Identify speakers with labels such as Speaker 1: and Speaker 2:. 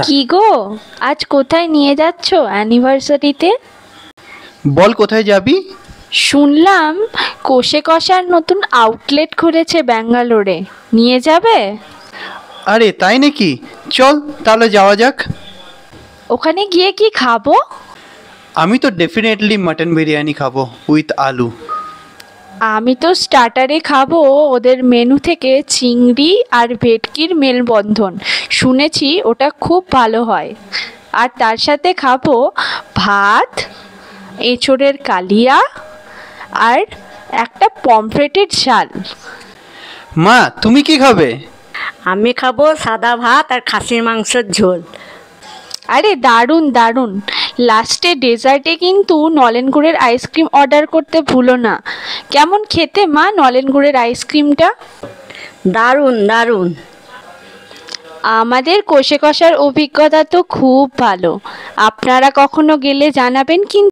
Speaker 1: কি গো, আজ কোথায় নিয়ে যাচ্ছ অ্যানিভার্সারিতে?
Speaker 2: বল কোথায় যাবি?
Speaker 1: শুনলাম কোষে কষার নতুন আউটলেট খুলেছে ব্যাঙ্গালোরে, নিয়ে যাবে?
Speaker 2: আরে তাই নাকি? চল তাহলে যাওয়া যাক।
Speaker 1: ওখানে গিয়ে কি খাবো?
Speaker 2: আমি তো ডেফিনেটলি মাটন বিরিয়ানি খাবো উইথ আলু।
Speaker 1: আমি তো স্টার্টারে খাবো ওদের মেনু থেকে চিংড়ি আর ভেটকির মেলবন্ধন, শুনেছি ওটা খুব ভালো হয়। আর তার সাথে খাবো ভাত, এঁচোড়ের কালিয়া আর একটা পমফ্রেটের ঝাল।
Speaker 2: মা তুমি কি খাবে?
Speaker 3: আমি খাবো সাদা ভাত আর খাসির মাংসের ঝোল।
Speaker 1: আরে দারুণ দারুণ! লাস্টে ডেজার্টে কিন্তু নলেন গুড়ের আইসক্রিম অর্ডার করতে ভুলো না। কেমন খেতে মা নলেন গুড়ের আইসক্রিমটা?
Speaker 3: দারুণ দারুণ।
Speaker 1: আমাদের কোষে কষার অভিজ্ঞতা তো খুব ভালো, আপনারা কখনো গেলে জানাবেন কিন্তু।